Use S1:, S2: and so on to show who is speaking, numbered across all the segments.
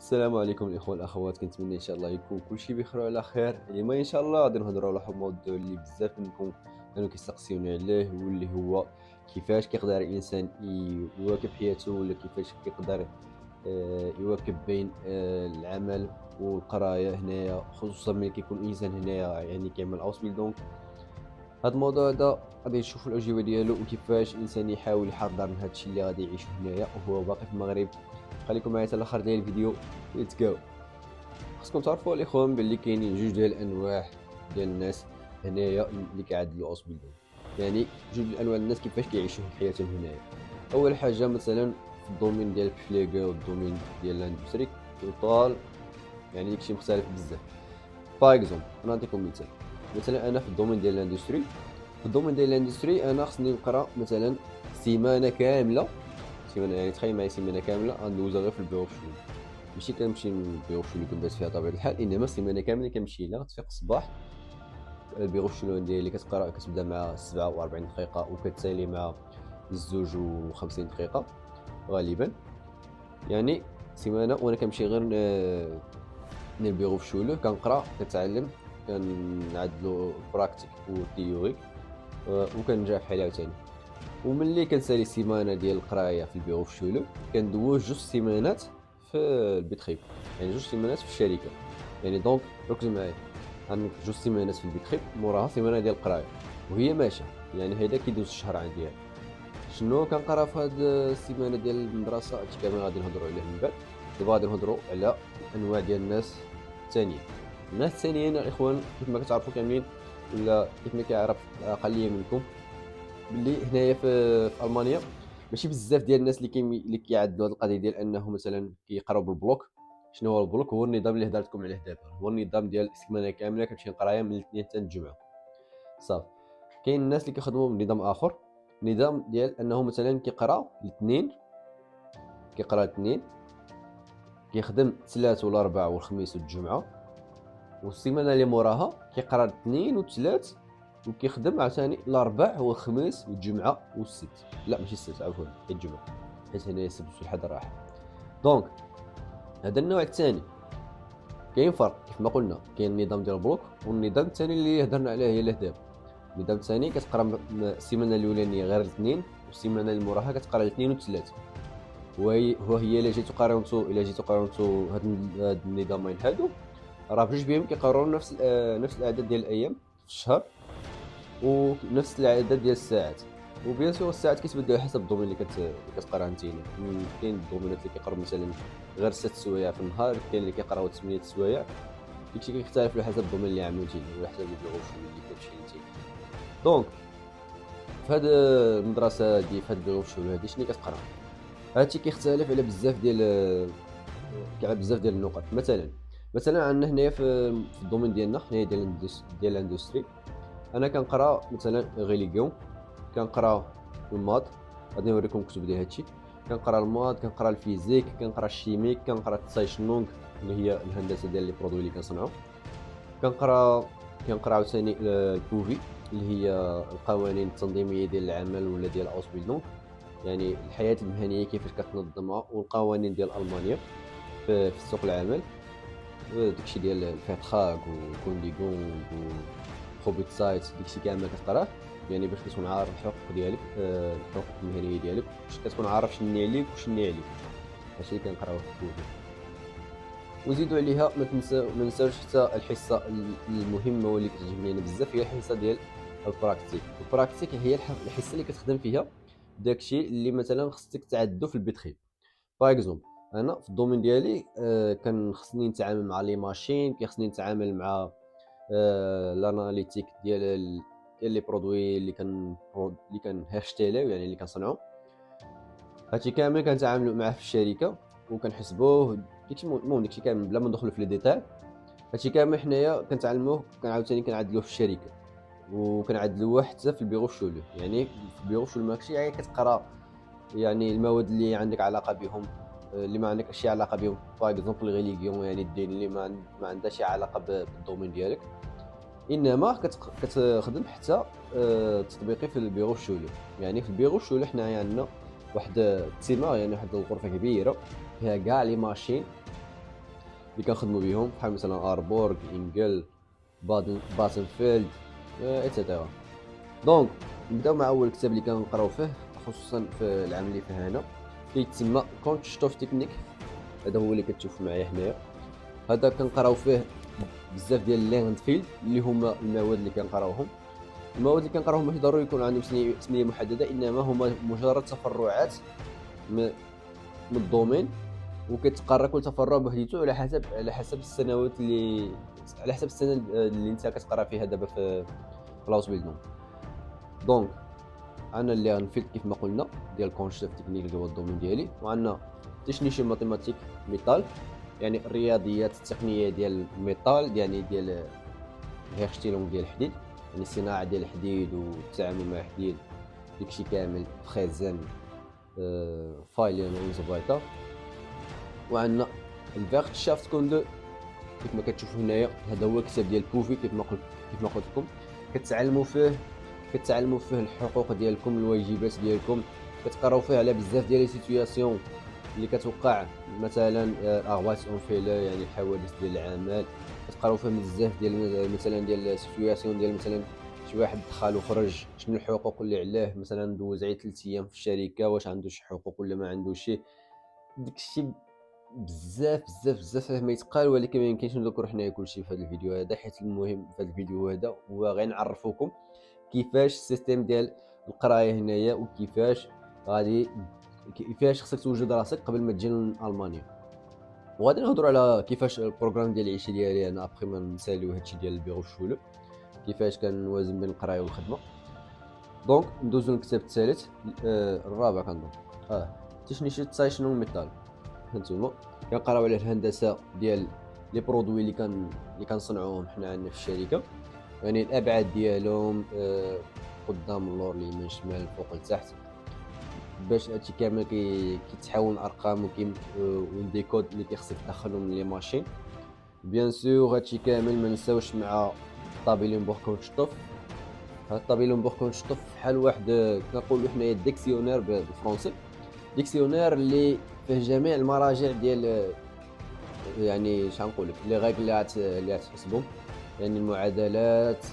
S1: السلام عليكم الاخوه والاخوات، كنتمنى ان شاء الله يكون كلشي بخير وعلى خير. اليوم ان شاء الله غادي نهضروا على واحد الموضوع اللي بزاف منكم كانوا كيستقسيوني عليه، واللي هو كيفاش كيقدر الانسان يواكب حياته، ولا كيفاش كيقدر يواكب بين العمل والقرايه هنايا، خصوصا ملي كيكون الانسان هنايا يعني كيعمل اوس بيلدونغ. هذا الموضوع هذا غادي نشوفوا الاجوبه ديالو، وكيفاش الانسان يحاول يحضر لهذا الشيء اللي غادي يعيشو هنايا وهو باقي في المغرب. خليكم معايا حتى الاخر ديال الفيديو. ليتس جو. خصكم تعرفوا الاخوان باللي كاينين جوج ديال الانواع ديال الناس هنايا اللي كيعدلوا اوس بيلدونغ. يعني جوج ديال انواع الناس كيفاش كيعيشوا حياتهم هنايا. اول حاجه مثلا في الدومين ديال البفليغا والدومين ديال الاندستري توتال، يعني داكشي مختلف بزاف. باغ اكزومبل نعطيكم مثال. مثلا انا في الدومين ديال الاندستري، انا خصني نقرا مثلا سيمانه كامله. سيمانه يعني تخيل معايا سيمانه كامله غندوزها غير في البيرو في شغل. ماشي كنمشي نبيغو في اللي كنبات فيها طبيعة الحال، انما السيمانه كامله كنمشي لها. تفيق الصباح البيغو الشلون ديالي كتقرا، كتبدا مع 47 دقيقه وكتسالي مع 52 دقيقه غالبا. يعني سيمانه وانا كنمشي غير نلبيغو في شولو كنقرا كنتعلم، كنعدلو براكتيك وتيوريك، وكنرجع بحال عاوتاني. وملي كنسالي السيمانه ديال القرايه في البيرو في شولو كندوز جوج سيمانات في البيتخيب، يعني جوج سيمانات في الشركه. يعني دونك ركز معايا، عندك جوج سيمانات في البيتخيب موراها سيمانه ديال القرايه وهي ماشيه. يعني هيدا كيدوز الشهر عندي. شنو كنقرا في هاد السيمانه ديال المدرسه؟ هادشي كامل غادي نهضروا عليه من بعد. دابا غادي نهضروا على انواع ديال الناس الثانيين. الناس الثانيين الاخوان كيف ما كتعرفوا كاملين، ولا كيف ما كيعرف الاقليه منكم، باللي هنايا في المانيا ماشي بزاف ديال الناس اللي كيعدلوا هذه القضيه ديال انه مثلا كيقراو بالبلوك. شنو هو البلوك؟ هو النظام اللي هضرت لكم عليه دابا، هو النظام ديال السيمانه كامله كنمشي نقراها من الاثنين حتى الجمعه صافي. كاين الناس اللي كيخدموا بنظام اخر، نظام ديال انه مثلا كيقرا الاثنين، كيخدم الثلاث والاربع والخميس والجمعه، والسيمانه اللي موراها كيقرا الاثنين والثلاث، وكيخدم عاوتاني الاربع والخميس والجمعه والسبت. لا ماشي السبت، عفوا الجمعه، حيت هنا السبت والحد راح. دونك هذا النوع الثاني كاين فرق كيف ما قلنا. كاين النظام ديال البلوك والنظام الثاني اللي هضرنا عليه هي دابا. النظام الثاني كتقرا السيمانه الاولانيه غير الاثنين، والسيمانه اللي موراها كتقرا الاثنين والثلاث. وهي الا جيتو قارنتو هاد النظامين هادو، راه بجوج بهم كيقرروا نفس الاعداد ديال الايام في الشهر، ونفس العدد ديال الساعات. وبيان سور الساعات كيتبدلوا على حسب الدومين اللي كتقرا انت. كاين الدومينات اللي كيقراو مثلا غير 6 سوايع في النهار، كاين اللي كيقراو 8 سوايع. داكشي كيختلف على حسب الدومين اللي عملتي وعلى حسب البيغوش اللي كتمشي انت. دونك في هاد المدرسه هادي، في هاد البيغوش هادي شنو كتقرا؟ هادشي كيختلف على بزاف ديال النقط. مثلا عندنا هنايا في الدومين ديالنا هنايا ديال الاندستري، انا كنقرا مثلا غيليغيون، كنقرا الماط. غادي نوريكم كتب ديال هادشي. كنقرا الماط، كنقرا الفيزيك، كنقرا الشيميك، كنقرا التايشنونغ اللي هي الهندسه ديال لي برودوي اللي كنصنعوا. كنقرا عاوتاني الكوفي اللي هي القوانين التنظيميه ديال العمل ولا ديال اوس بيلدونغ، يعني الحياه المهنيه كيفاش كتنظمها، والقوانين ديال المانيا في سوق العمل. داكشي ديال الفيتخاغ وكونديغونغ وخوبيت سايت، داكشي كامل كتقراه يعني باش تكون عارف الحقوق ديالك، الحقوق المهنيه ديالك، باش كتكون عارف شنو عليك وشنو عليك. هادشي اللي كنقراوه في الكتب. وزيدوا عليها ما نساوش حتى الحصه المهمه واللي كتعجبني انا بزاف، هي الحصه ديال البراكتيك هي الحصه اللي كتخدم فيها داكشي اللي مثلا خصك تعدو في البيتخيب. باغ اكزومبل انا في الدومين ديالي كان خصني نتعامل مع لي ماشين، كيخصني نتعامل مع لاناليتيك ديال لي برودوي اللي كان هيرشتيليو، يعني اللي كنصنعوا. هادشي كامل كنتعاملوا معاه في الشركه وكنحسبوه. المهم داكشي كامل بلا ما ندخلوا في لي ديتاي. هادشي كامل حنايا كنتعلموه، عاوتاني كنعدلوه في الشركه، وكنعدلوه حتى في البيرو شولو. يعني في البيرو شولو ماكشي يعني كتقرا يعني المواد اللي عندك علاقه بهم، اللي ما عندك شي علاقه بهم. باغ اكزومبل غيليغيون، يعني الدين اللي ما عندها شي علاقه بالدومين ديالك، انما كتخدم حتى تطبيقي في البيرو شولو. يعني في البيرو شولو حنايا عندنا واحد التيمه، يعني واحد الغرفه كبيره فيها كاع لي ماشين اللي كنخدموا بهم بحال مثلا اربورغ، انجل، باتنفيلد، ايتترا. دونك نبداو مع اول كتاب اللي كنقراو فيه، خصوصا في العام اللي فيه هنا، كيتسمى كونشتوف تكنيك. هذا هو اللي كتشوف معايا هنايا. هذا كنقراو فيه بزاف ديال ليغند فيلد اللي هما المواد اللي كنقراوهم. المواد اللي كنقراوهم ماشي ضروري يكون عندهم سميه محدده، انما هما مجرد تفرعات من الدومين، وكتقرا كل تفرع بوحديتو على حسب السنوات اللي على حسب السنه اللي انت كتقرا فيها دابا في لاوس بيلدون. دونك عندنا اللي غنفيد كيف ما قلنا ديال كونشيف تكنيك اللي هو الدومين ديالي، وعندنا تكنيشي ماتيماتيك ميتال، يعني الرياضيات التقنيه ديال الميتال، يعني ديال الهيرشتيلونغ ديال الحديد، يعني الصناعه ديال الحديد والتعامل مع الحديد، داكشي كامل خزن، فايلين ونزبايطه. وعندنا الفيرتشافت كوندو كيف ما كتشوفوا هنايا. هذا هو الكتاب ديال بوفي كيف ما قلت لكم. كتعلموا فيه الحقوق ديالكم، الواجبات ديالكم، كتقراو فيه على بزاف ديال لي سيتوياسيون اللي كتوقع، مثلا اغواس اون فيلا، يعني الحوادث ديال العمل. كتقراو فيه بزاف ديال مثلا ديال سيتوياسيون ديال مثلا شي واحد دخل وخرج، شنو الحقوق اللي عليه، مثلا دوز غير 3 ايام في الشركه، واش عنده شي حقوق ولا ما عندوش شي. داكشي بزاف بزاف بزاف فيه ما يتقال، ولكن ما يمكنش نذكر حنايا كلشي في هذا الفيديو هذا، حيت المهم في هذا الفيديو هذا هو غير نعرفوكم كيفاش السيستم ديال القرايه هنايا، وكيفاش خصك توجد راسك قبل ما تجي لالمانيا. وغادي نهضروا على كيفاش البروغرام ديال العيشه ديالي انا ابخي ما نساليو هادشي ديال البيرو شولو، كيفاش كنوازن بين القرايه والخدمه. دونك ندوزو للكتاب الثالث، الرابع كنظن، تشنيشي تسايشنو ميتال. هانتوما كنقراو على الهندسه ديال لي برودوي اللي كنصنعوهم حنا عندنا في الشركه، يعني الابعاد ديالهم، قدام اللور اليمين شمال فوق لتحت، باش هادشي كامل كيتحول ارقام ودي كود اللي كيخصك تدخلهم لي ماشين. بيان سور هادشي كامل ما نساوش مع طابلين بوركونشطوف. هاد طابلين بوركونشطوف بحال واحد كنقولوا حنايا ديكسيونير بالفرنسي، ديكسيونير اللي فيه جميع المراجع ديال، يعني شحال نقول لك، لي غيغ اللي غتحسبهم، يعني المعادلات،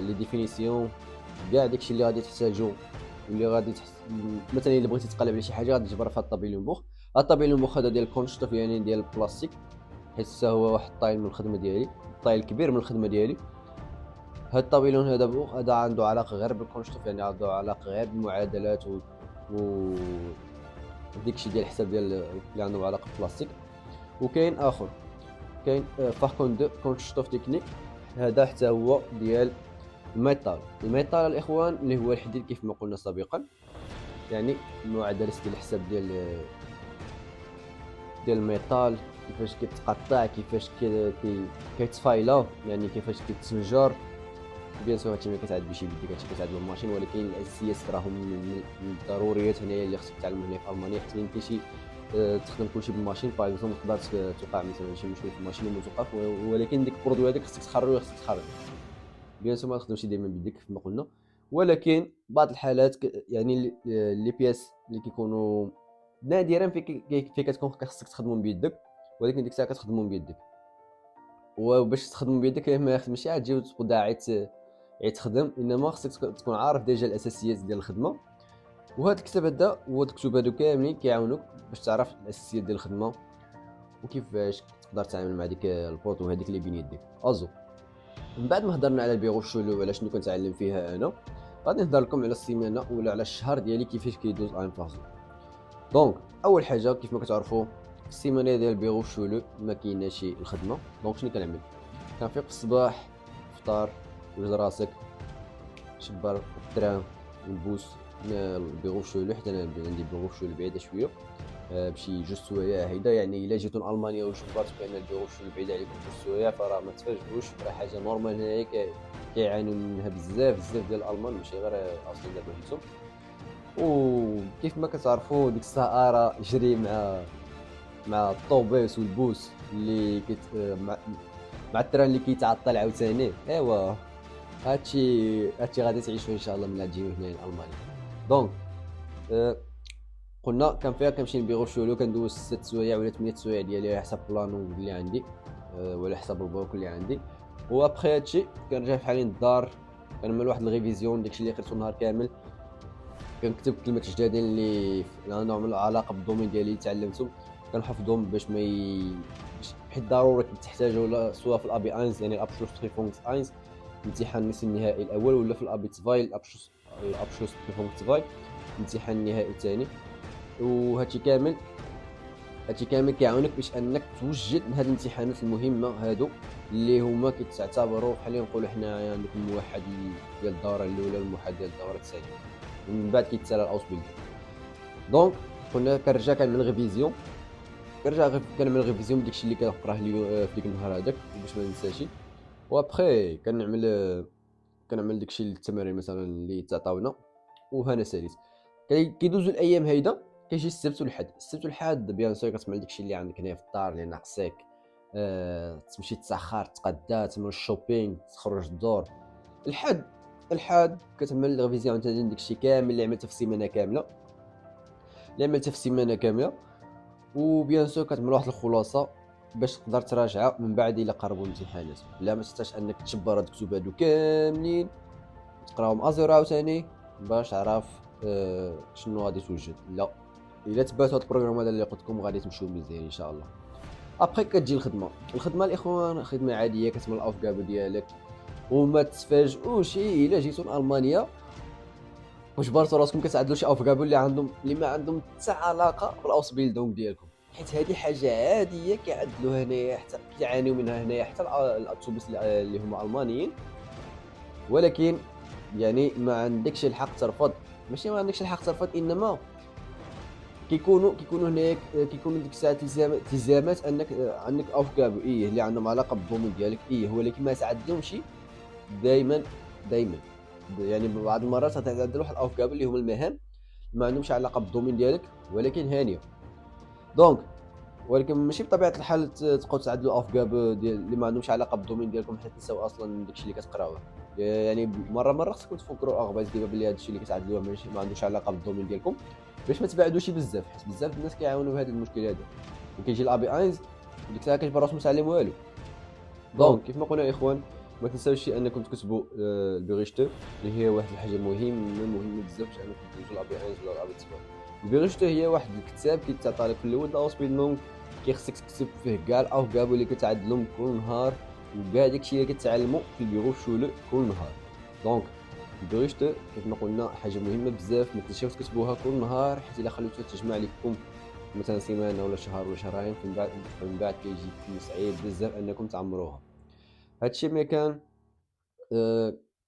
S1: لي ديفينيسيون، كاع داكشي اللي غادي تحتاجو، واللي غادي مثلا الا بغيتي تقلب على شي حاجه غادي تجبرها في الطابليون بوخ. الطابليون بوخ هذا ديال كونشطوف، يعني ديال البلاستيك، حيت حتى هو واحد الطايل من الخدمه ديالي، الطايل كبير من الخدمه ديالي. هاد الطابليون هذا بوخ هذا عنده علاقه غير بالكونشطوف، يعني عنده علاقه غير بالمعادلات و داكشي ديال الحساب ديال اللي عنده علاقه بالبلاستيك. وكاين اخر، كاين فاكون دو كونشطوف تكنيك، هذا حتى هو ديال الميتال الاخوان، اللي هو الحديد كيف ما قلنا سابقا، يعني المعادلات ديال الحساب ديال الميتال، كيفاش كيتقطع، كيفاش كيتفايلا، يعني كيفاش كيتسنجر. بيان سور هادشي ما كيتعاد بشي بيديك، هادشي كيتعاد بالماشين، ولكن الاساسيات راهم من الضروريات هنايا اللي خصك تعلمهم هنا في المانيا، حيت ما يمكنش تخدم كلشي بالماشين. باغ اكزومبل تقدر توقع مثلا شي مشكل في الماشين وتوقف، ولكن ديك البرودوي هذاك خصك تخرج. بيان سور ما تخدمش ديما بيديك كما قلنا، ولكن بعض الحالات يعني لي بياس اللي كيكونوا نادرا في كتكون خصك تخدمهم بيدك، ولكن ديك الساعه كتخدمهم بيدك. وباش تخدمهم بيدك ما ماشي عاد تجي وتبدا عاد تخدم، انما خصك تكون عارف ديجا الاساسيات ديال الخدمه. وهذا الكتاب هذا والكتب هادو كاملين كيعاونوك باش تعرف الاساسيات ديال الخدمه، وكيفاش تقدر تعامل مع ديك البوط وهذيك اللي بين يديك ازو. من بعد ما هضرنا على البيرو شولو وعلى شنو كنتعلم فيها انا، غادي نهضر لكم على السيمانه ولا على الشهر ديالي كيفاش كيدوز ان بارزو. دونك اول حاجه كيف ما كتعرفوا في السيمانه ديال البيرو شولو ما كايناش الخدمه. دونك شنو كنعمل؟ كنفيق الصباح، فطار، وجد راسك، شبر الترام والبوس البيرو شولو، حتى انا عندي بيرو شولو بعيده شويه بشي 2 سوايع هيدا. يعني الا جيتو لالمانيا وشبرتو كاين البيرو شولو بعيد عليكم 2 سوايع، فراه ما تفاجئوش، راه حاجه نورمال هنايا كيعانيو منها بزاف ديال الالمان، ماشي غير اصلا دابا جيتو. وكيف ما كتعرفوا ديك السهاره جري مع الطوبيس والبوس اللي مع التران اللي كيتعطل عاوتاني. ايوا هادشي غادي تعيشوا ان شاء الله ملي تجيو هنا لالمانيا. دونك قلنا كنمشي نبيغو شولو، كندوز 6 سوايع ولا 8 سوايع ديالي على حسب بلانو اللي عندي وعلى حسب البروك اللي عندي. وابخي هادشي كنرجع فحالي للدار، كنعمل واحد الريفيزيون داكشي اللي قريتو النهار كامل، كنكتب كلمات جدادين اللي عندهم علاقه بالدومين ديالي اللي تعلمتهم، كنحفظهم باش ما حيت ضروري تحتاجو سواء في الابي اينز يعني الابشلوس تريفونكس اينز امتحان النصف النهائي الاول، ولا في الابي تفايل الابشلوس تريفونكس تفايل الامتحان النهائي الثاني. وهادشي كامل كيعاونك باش انك توجد هاد الامتحانات المهمه هادو اللي هما كيتعتبروا بحال نقولوا حنا عندك الموحد ديال الدوره الاولى والموحد ديال الدوره الثانيه، ومن بعد كيتسالى الاوس بيلد. دونك كنا كنرجع كنعمل ريفيزيون، كنعمل ريفيزيون داكشي اللي كنقراه في ديك النهار هذاك باش ما ننساش. وابخي كنعمل داكشي التمارين مثلا اللي تعطاونا، وهنا ساليت. كيدوزو الايام هيدا، كيجي السبت والحد بيان سور كتعمل داكشي اللي عندك هنا في الدار اللي ناقصك، تمشي تسخر، تقدا، تعمل الشوبينغ، تخرج الدور. الحد كتعمل ريفيزيون تاع داكشي كامل اللي عملته في السيمانه كامله، وبيان سور كتعمل واحد الخلاصه باش تقدر تراجعها من بعد الا قربوا الامتحانات، بلا ما تحتاج انك تشبر هاد الكتب هادو كاملين تقراهم ازيرو عاوتاني باش تعرف شنو غادي توجد. لا، الا تبعت هاد البروغرام هذا اللي قلت لكم غادي تمشيو مزيان ان شاء الله. ابخي كتجي الخدمه الاخوان، خدمه عاديه كتعمل الافكابو ديالك، وما تتفاجئوش الا جيتو لالمانيا وجبرتوا راسكم كتعدلوا شي افكابو اللي ما عندهم حتى علاقه بالاوس بيلدونغ ديالكم، حيت هذه حاجه عاديه كيعدلوها هنايا، حتى كيعانيو منها هنايا حتى الاتوبيس اللي هما المانيين. ولكن يعني ما عندكش الحق ترفض، ماشي ما عندكش الحق ترفض، انما كيكونوا هناك كيكونوا ديك الساعه التزامات انك عندك افكابو اللي عندهم علاقه بالدومين ديالك، ولكن ما تعدلهمش دائما. يعني بعض المرات غتعدل واحد الافكابو اللي هما المهام ما عندهمش علاقه بالدومين ديالك ولكن هانيه. دونك ولكن ماشي بطبيعه الحال تبقاو تعدلوا افكابو اللي ما عندهمش علاقه بالدومين ديالكم حيت تنساو اصلا داكشي اللي كتقراوه. يعني مره خصكم تفكروا اغباز ديما بلي هادشي اللي كتعدلوه ماشي ما عندوش علاقه بالدومين ديالكم باش ما تبعدوش بزاف، حيت بزاف الناس كيعاونوا بهذا المشكل هذا. وكيجي الابي اينز ديك الساعه كيجبر راسو متعلم والو. دونك كيف ما قلنا يا اخوان، ما تنساوش انكم تكتبوا البيغيشتو اللي هي واحد الحاجه مهمه بزاف باش انكم تدوزوا الابي اينز ولا الابي تسبا. البيغيشتو هي واحد الكتاب كيتعطى لك في الاول د اوسبيلدونغ، كيخصك تكتب فيه كاع الافكابو اللي كتعدلهم كل نهار وكاع داكشي اللي كتعلمو في البيرو شولو كل نهار. دونك البيغيشتو كيف ما قلنا حاجه مهمه بزاف، ما تنساوش تكتبوها كل نهار، حيت الا خليتوها تجمع لكم مثلا سيمانه ولا شهر ولا شهرين من بعد كيجيكم صعيب بزاف انكم تعمروها. هادشي ما كان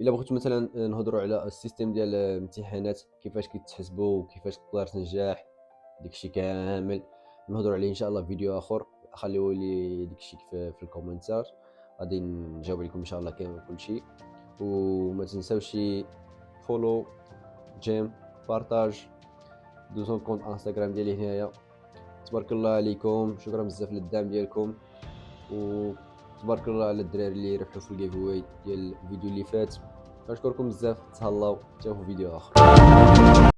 S1: الا بغيتو مثلا نهضروا على السيستم ديال الامتحانات كيفاش كيتحسبوا وكيفاش تقدر تنجح، داكشي كامل نهضروا عليه ان شاء الله في فيديو اخر. خليوا لي داكشي في الكومنتات غادي نجاوب لكم ان شاء الله كامل كلشي. وما تنساوش فولو، جيم، بارطاج، دوزو كونت انستغرام ديالي هنايا. تبارك الله عليكم، شكرا بزاف للدعم ديالكم، وتبارك الله على الدراري اللي ربحوا في الجيف واي ديال الفيديو اللي فات. كنشكركم بزاف، تهلاو، حتى في فيديو اخر.